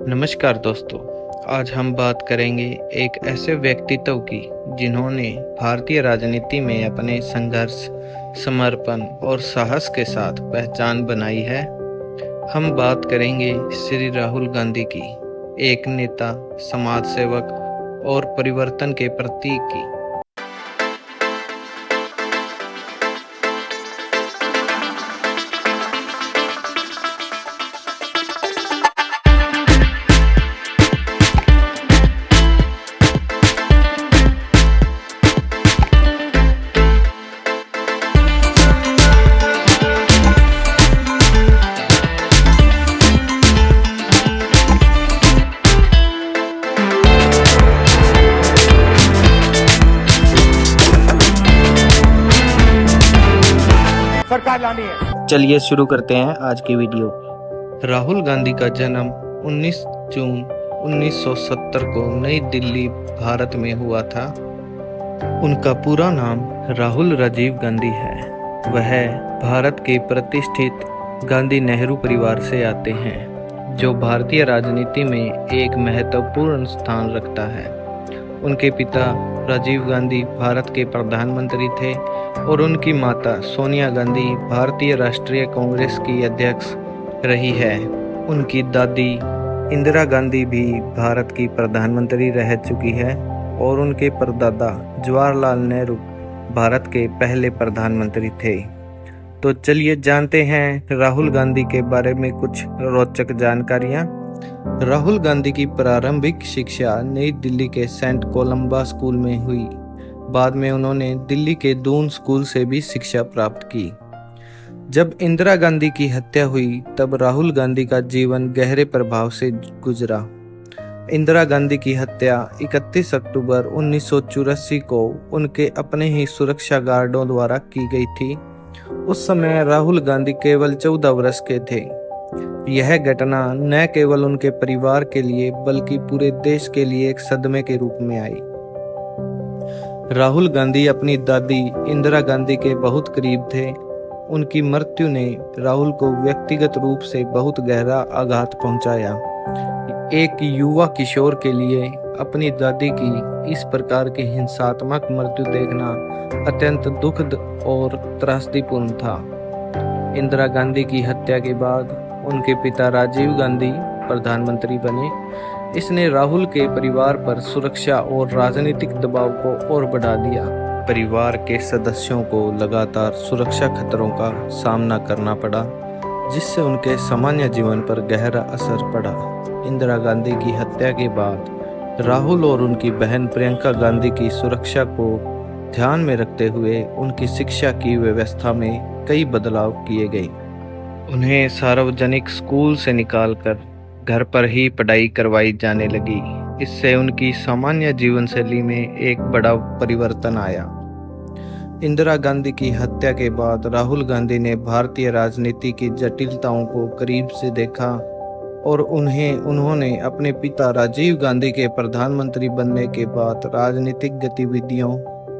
नमस्कार दोस्तों। आज हम बात करेंगे एक ऐसे व्यक्तित्व की जिन्होंने भारतीय राजनीति में अपने संघर्ष, समर्पण और साहस के साथ पहचान बनाई है। हम बात करेंगे श्री राहुल गांधी की, एक नेता, समाज सेवक और परिवर्तन के प्रतीक की। सरकार लानी है। चलिए शुरू करते हैं आज की वीडियो। राहुल गांधी का जन्म 19 जून 1970 को नई दिल्ली, भारत में हुआ था। उनका पूरा नाम राहुल राजीव गांधी है। वह भारत के प्रतिष्ठित गांधी नेहरू परिवार से आते हैं, जो भारतीय राजनीति में एक महत्वपूर्ण स्थान रखता है। उनके पिता राजीव गांधी भारत के प्रधानमंत्री थे और उनकी माता सोनिया गांधी भारतीय राष्ट्रीय कांग्रेस की अध्यक्ष रही है। उनकी दादी इंदिरा गांधी भी भारत की प्रधानमंत्री रह चुकी है और उनके परदादा जवाहरलाल नेहरू भारत के पहले प्रधानमंत्री थे। तो चलिए जानते हैं राहुल गांधी के बारे में कुछ रोचक जानकारियां। राहुल गांधी की प्रारंभिक शिक्षा नई दिल्ली के सेंट कोलंबा स्कूल में हुई। बाद में उन्होंने दिल्ली के दून स्कूल से भी शिक्षा प्राप्त की। जब इंदिरा गांधी की हत्या हुई, तब राहुल गांधी का जीवन गहरे प्रभाव से गुजरा। इंदिरा गांधी की हत्या 31 अक्टूबर 1984 को उनके अपने ही सुरक्षा गार्डों द्वारा की गई थी। उस समय राहुल गांधी केवल 14 वर्ष के थे। यह घटना न केवल उनके परिवार के लिए बल्कि पूरे देश के लिए एक सदमे के रूप में आई। राहुल गांधी अपनी दादी इंदिरा गांधी के बहुत करीब थे। उनकी मृत्यु ने राहुल को व्यक्तिगत रूप से बहुत गहरा आघात पहुंचाया। एक युवा किशोर के लिए अपनी दादी की इस प्रकार की हिंसात्मक मृत्यु देखना अत्यंत दुखद और त्रासदीपूर्ण था। इंदिरा गांधी की हत्या के बाद उनके पिता राजीव गांधी प्रधानमंत्री बने। इसने राहुल के परिवार पर सुरक्षा और राजनीतिक दबाव को और बढ़ा दिया। परिवार के सदस्यों को लगातार सुरक्षा खतरों का सामना करना पड़ा, जिससे उनके सामान्य जीवन पर गहरा असर पड़ा। इंदिरा गांधी की हत्या के बाद राहुल और उनकी बहन प्रियंका गांधी की सुरक्षा को ध्यान में रखते हुए उनकी शिक्षा की व्यवस्था में कई बदलाव किए गए। उन्हें सार्वजनिक स्कूल से निकालकर घर पर ही पढ़ाई करवाई जाने लगी। इससे उनकी सामान्य जीवन शैली में एक बड़ा परिवर्तन आया। इंदिरा गांधी की हत्या के बाद राहुल गांधी ने भारतीय राजनीति की जटिलताओं को करीब से देखा और उन्होंने अपने पिता राजीव गांधी के प्रधानमंत्री बनने के बाद राजनीतिक गतिविधियों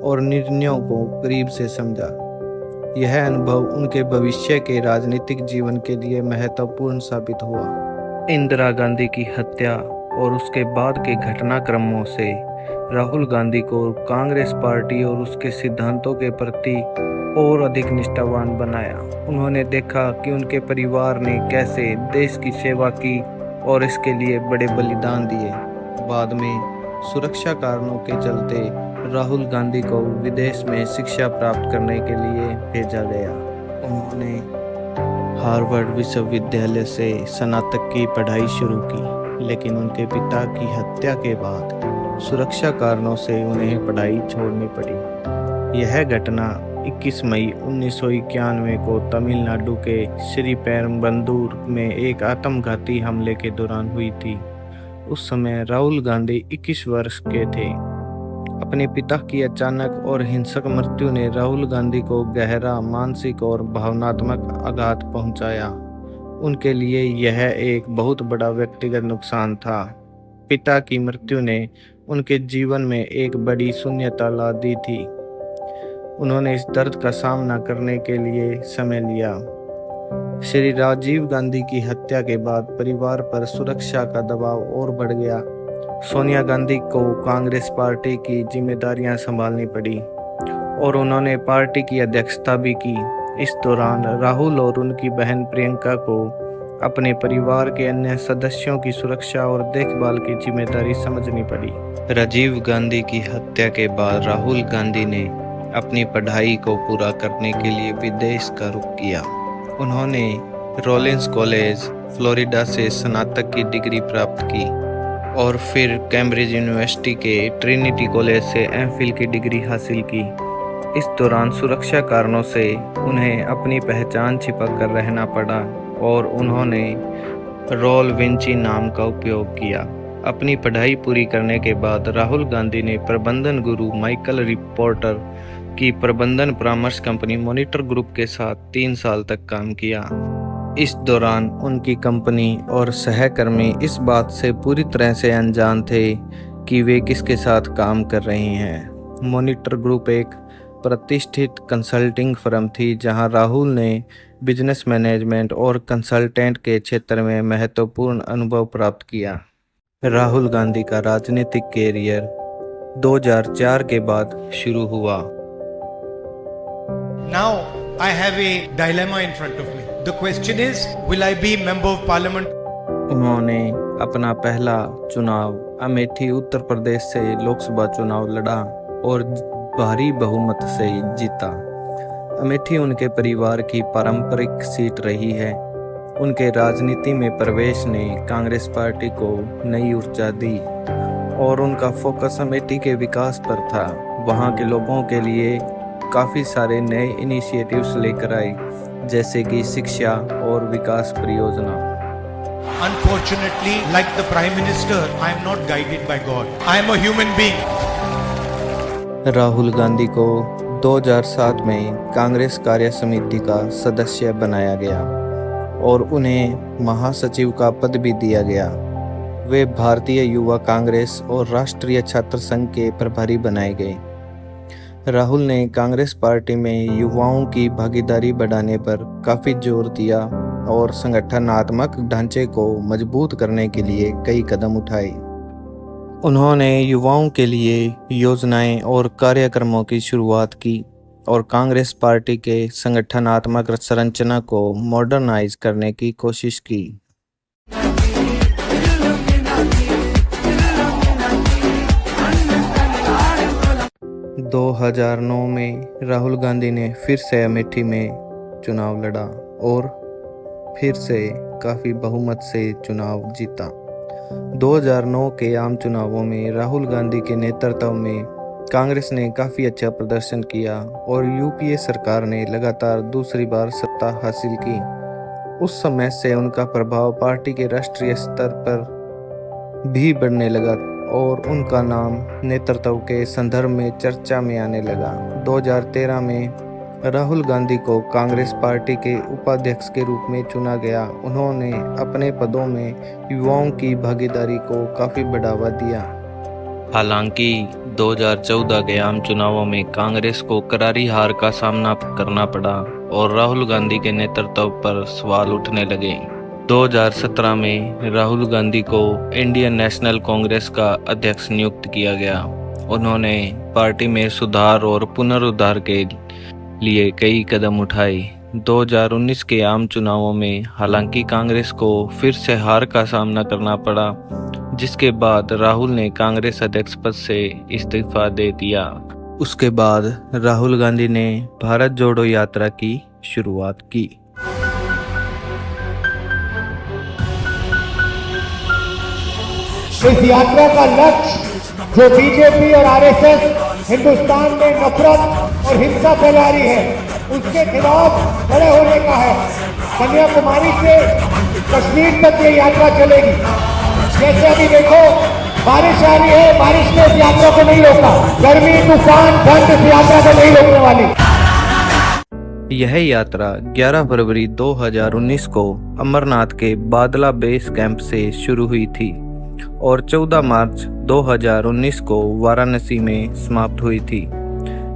और निर्णयों को करीब से समझा। यह अनुभव उनके भविष्य के राजनीतिक जीवन के लिए महत्वपूर्ण साबित हुआ। इंदिरा गांधी की हत्या और उसके बाद के घटनाक्रमों से राहुल गांधी को कांग्रेस पार्टी और उसके सिद्धांतों के प्रति और अधिक निष्ठावान बनाया। उन्होंने देखा कि उनके परिवार ने कैसे देश की सेवा की और इसके लिए बड़े बलिदान दिए। बाद में सुरक्षा कारणों के चलते राहुल गांधी को विदेश में शिक्षा प्राप्त करने के लिए भेजा गया। उन्होंने हार्वर्ड विश्वविद्यालय से स्नातक की पढ़ाई शुरू की, लेकिन उनके पिता की हत्या के बाद सुरक्षा कारणों से उन्हें पढ़ाई छोड़नी पड़ी। यह घटना 21 मई 1991 को तमिलनाडु के श्रीपेरुम्बदूर में एक आत्मघाती हमले के दौरान हुई थी। उस समय राहुल गांधी 21 वर्ष के थे। अपने पिता की अचानक और हिंसक मृत्यु ने राहुल गांधी को गहरा मानसिक और भावनात्मक आघात पहुंचाया। उनके लिए यह एक बहुत बड़ा व्यक्तिगत नुकसान था। पिता की मृत्यु ने उनके जीवन में एक बड़ी शून्यता ला दी थी। उन्होंने इस दर्द का सामना करने के लिए समय लिया। श्री राजीव गांधी की हत्या के बाद परिवार पर सुरक्षा का दबाव और बढ़ गया। सोनिया गांधी को कांग्रेस पार्टी की जिम्मेदारियां संभालनी पड़ी और उन्होंने पार्टी की अध्यक्षता भी की। इस दौरान राहुल और उनकी बहन प्रियंका को अपने परिवार के अन्य सदस्यों की सुरक्षा और देखभाल की जिम्मेदारी समझनी पड़ी। राजीव गांधी की हत्या के बाद राहुल गांधी ने अपनी पढ़ाई को पूरा करने के लिए विदेश का रुख किया। उन्होंने रॉलिंस कॉलेज, फ्लोरिडा से स्नातक की डिग्री प्राप्त की और फिर कैम्ब्रिज यूनिवर्सिटी के ट्रिनिटी कॉलेज से एमफिल की डिग्री हासिल की। इस दौरान सुरक्षा कारणों से उन्हें अपनी पहचान छिपाकर रहना पड़ा और उन्होंने रॉल विंची नाम का उपयोग किया। अपनी पढ़ाई पूरी करने के बाद राहुल गांधी ने प्रबंधन गुरु माइकल रिपोर्टर की प्रबंधन परामर्श कंपनी मॉनिटर ग्रुप के साथ 3 साल तक काम किया। इस दौरान उनकी कंपनी और सहकर्मी इस बात से पूरी तरह से अनजान थे कि वे किसके साथ काम कर रहे हैं। मॉनिटर ग्रुप एक प्रतिष्ठित कंसल्टिंग फर्म थी जहां राहुल ने बिजनेस मैनेजमेंट और कंसल्टेंट के क्षेत्र में महत्वपूर्ण अनुभव प्राप्त किया। राहुल गांधी का राजनीतिक कैरियर 2004 के बाद शुरू हुआ। Now I have a dilemma in front of me. The question is, will I be member of parliament? उन्होंने अपना पहला चुनाव अमेठी उत्तर प्रदेश से लोकसभा चुनाव लड़ा और भारी बहुमत से जीता। अमेठी उनके परिवार की पारंपरिक सीट रही है। उनके राजनीति में प्रवेश ने कांग्रेस पार्टी को नई ऊर्जा दी और उनका फोकस अमेठी के विकास पर था। वहां के लोगों के लिए काफ़ी सारे नए इनिशिएटिव्स लेकर आए, जैसे कि शिक्षा और विकास परियोजना। Unfortunately, like the Prime Minister, I am not guided by God. I am a human being. Rahul Gandhi को 2007 में कांग्रेस कार्य समिति का सदस्य बनाया गया और उन्हें महासचिव का पद भी दिया गया। वे भारतीय युवा कांग्रेस और राष्ट्रीय छात्र संघ के प्रभारी बनाए गए। राहुल ने कांग्रेस पार्टी में युवाओं की भागीदारी बढ़ाने पर काफ़ी जोर दिया और संगठनात्मक ढांचे को मजबूत करने के लिए कई कदम उठाए। उन्होंने युवाओं के लिए योजनाएं और कार्यक्रमों की शुरुआत की और कांग्रेस पार्टी के संगठनात्मक संरचना को मॉडर्नाइज करने की कोशिश की। 2009 में राहुल गांधी ने फिर से अमेठी में चुनाव लड़ा और फिर से काफ़ी बहुमत से चुनाव जीता। 2009 के आम चुनावों में राहुल गांधी के नेतृत्व में कांग्रेस ने काफ़ी अच्छा प्रदर्शन किया और यूपीए सरकार ने लगातार दूसरी बार सत्ता हासिल की। उस समय से उनका प्रभाव पार्टी के राष्ट्रीय स्तर पर भी बढ़ने लगा और उनका नाम नेतृत्व के संदर्भ में चर्चा में आने लगा। 2013 में राहुल गांधी को कांग्रेस पार्टी के उपाध्यक्ष के रूप में चुना गया। उन्होंने अपने पदों में युवाओं की भागीदारी को काफ़ी बढ़ावा दिया। हालांकि 2014 के आम चुनावों में कांग्रेस को करारी हार का सामना करना पड़ा और राहुल गांधी के नेतृत्व पर सवाल उठने लगे। 2017 में राहुल गांधी को इंडियन नेशनल कांग्रेस का अध्यक्ष नियुक्त किया गया। उन्होंने पार्टी में सुधार और पुनरुद्धार के लिए कई कदम उठाए। 2019 के आम चुनावों में हालांकि कांग्रेस को फिर से हार का सामना करना पड़ा, जिसके बाद राहुल ने कांग्रेस अध्यक्ष पद से इस्तीफा दे दिया। उसके बाद राहुल गांधी ने भारत जोड़ो यात्रा की शुरुआत की। इस यात्रा का लक्ष्य जो बीजेपी और आरएसएस हिंदुस्तान में नफरत और हिंसा फैला रही है, उसके खिलाफ खड़े होने का है। कन्याकुमारी से कश्मीर तक ये यात्रा चलेगी। जैसे अभी देखो बारिश आ रही है, बारिश ने इस यात्रा को नहीं रोका। गर्मी, तूफान, ठंड इस यात्रा को नहीं रोकने वाली। यह यात्रा 11 फरवरी 2019 को अमरनाथ के बादला बेस कैंप से शुरू हुई थी और 14 मार्च 2019 को वाराणसी में समाप्त हुई थी।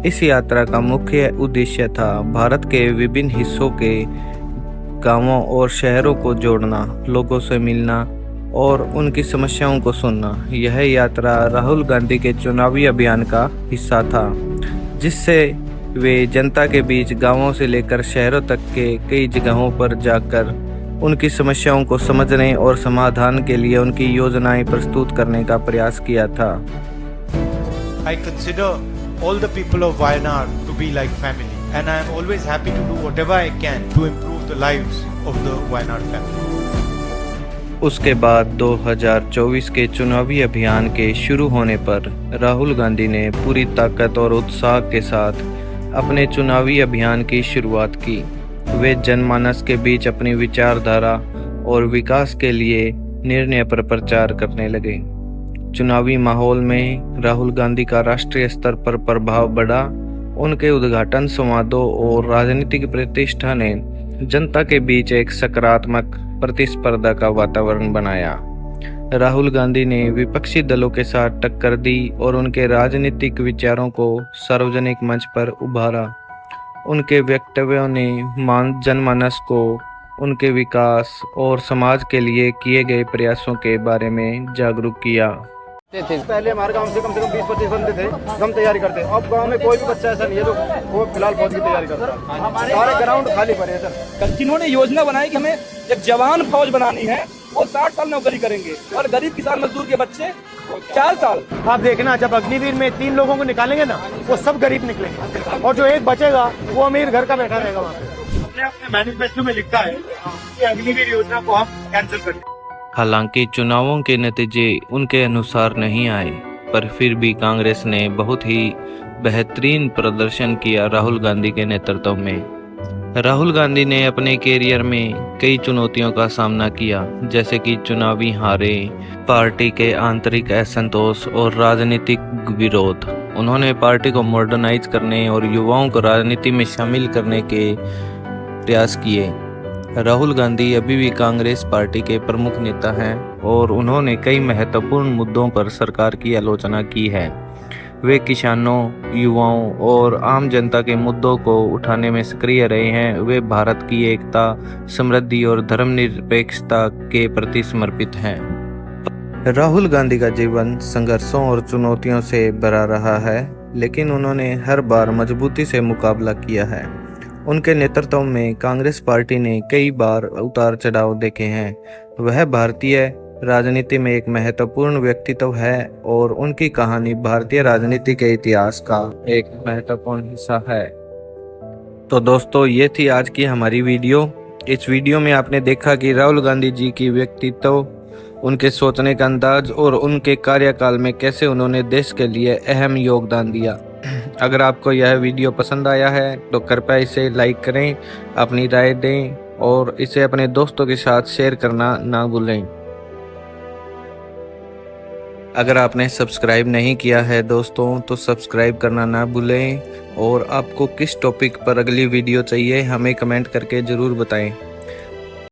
इस यात्रा का मुख्य उद्देश्य था भारत के विभिन्न हिस्सों के गांवों और शहरों को जोड़ना, लोगों से मिलना और उनकी समस्याओं को सुनना। यह यात्रा राहुल गांधी के चुनावी अभियान का हिस्सा था, जिससे वे जनता के बीच गांवों से लेकर शहरों तक के कई जगहों पर जाकर उनकी समस्याओं को समझने और समाधान के लिए उनकी योजनाएं प्रस्तुत करने का प्रयास किया था। I consider all the people of Wayanad to be like family, and I am always happy to do whatever I can to improve the lives of the Wayanad family. उसके बाद 2024 के चुनावी अभियान के शुरू होने पर राहुल गांधी ने पूरी ताकत और उत्साह के साथ अपने चुनावी अभियान की शुरुआत की। वे जनमानस के बीच अपनी विचारधारा और विकास के लिए निर्णय पर प्रचार करने लगे। चुनावी माहौल में राहुल गांधी का राष्ट्रीय स्तर पर प्रभाव बढ़ा। उनके उद्घाटन संवादों और राजनीतिक प्रतिष्ठा ने जनता के बीच एक सकारात्मक प्रतिस्पर्धा का वातावरण बनाया। राहुल गांधी ने विपक्षी दलों के साथ टक्कर दी और उनके राजनीतिक विचारों को सार्वजनिक मंच पर उभारा। उनके वक्तव्यों ने जनमानस को उनके विकास और समाज के लिए किए गए प्रयासों के बारे में जागरूक किया। पहले हमारे गांव से कम 20-25 बंदे थे, हम तैयारी करते हैं। अब गांव में कोई भी बच्चा ऐसा नहीं है जो वो फिलहाल फौज की तैयारी करता है। सारे ग्राउंड खाली पड़े हैं सर। जिन्होंने योजना बनाई कि हमें एक जवान फौज बनानी है, वो 60 साल नौकरी करेंगे और गरीब किसान मजदूर के बच्चे 4 साल। आप देखना, जब अग्निवीर में 3 लोगों को निकालेंगे ना, वो सब गरीब निकलेंगे और जो एक बचेगा वो अमीर घर का बैठा रहेगा वहाँ पे। हमने अपने मैनिफेस्टो में लिखा है कि अग्निवीर योजना को हम कैंसिल करें। हालांकि चुनावों के नतीजे उनके अनुसार नहीं आए, पर फिर भी कांग्रेस ने बहुत ही बेहतरीन प्रदर्शन किया राहुल गांधी के नेतृत्व में। राहुल गांधी ने अपने कैरियर में कई चुनौतियों का सामना किया, जैसे कि चुनावी हारें, पार्टी के आंतरिक असंतोष और राजनीतिक विरोध। उन्होंने पार्टी को मॉडर्नाइज करने और युवाओं को राजनीति में शामिल करने के प्रयास किए। राहुल गांधी अभी भी कांग्रेस पार्टी के प्रमुख नेता हैं और उन्होंने कई महत्वपूर्ण मुद्दों पर सरकार की आलोचना की है। वे किसानों, युवाओं और आम जनता के मुद्दों को उठाने में सक्रिय रहे हैं। वे भारत की एकता, समृद्धि और धर्मनिरपेक्षता के प्रति समर्पित हैं। राहुल गांधी का जीवन संघर्षों और चुनौतियों से भरा रहा है, लेकिन उन्होंने हर बार मजबूती से मुकाबला किया है। उनके नेतृत्व में कांग्रेस पार्टी ने कई बार उतार चढ़ाव देखे हैं। वह भारतीय राजनीति में एक महत्वपूर्ण व्यक्तित्व है और उनकी कहानी भारतीय राजनीति के इतिहास का एक महत्वपूर्ण हिस्सा है। तो दोस्तों, ये थी आज की हमारी वीडियो। इस वीडियो में आपने देखा कि राहुल गांधी जी की व्यक्तित्व, उनके सोचने का अंदाज और उनके कार्यकाल में कैसे उन्होंने देश के लिए अहम योगदान दिया। अगर आपको यह वीडियो पसंद आया है तो कृपया इसे लाइक करें, अपनी राय दें और इसे अपने दोस्तों के साथ शेयर करना ना भूलें। अगर आपने सब्सक्राइब नहीं किया है दोस्तों, तो सब्सक्राइब करना ना भूलें और आपको किस टॉपिक पर अगली वीडियो चाहिए हमें कमेंट करके ज़रूर बताएं।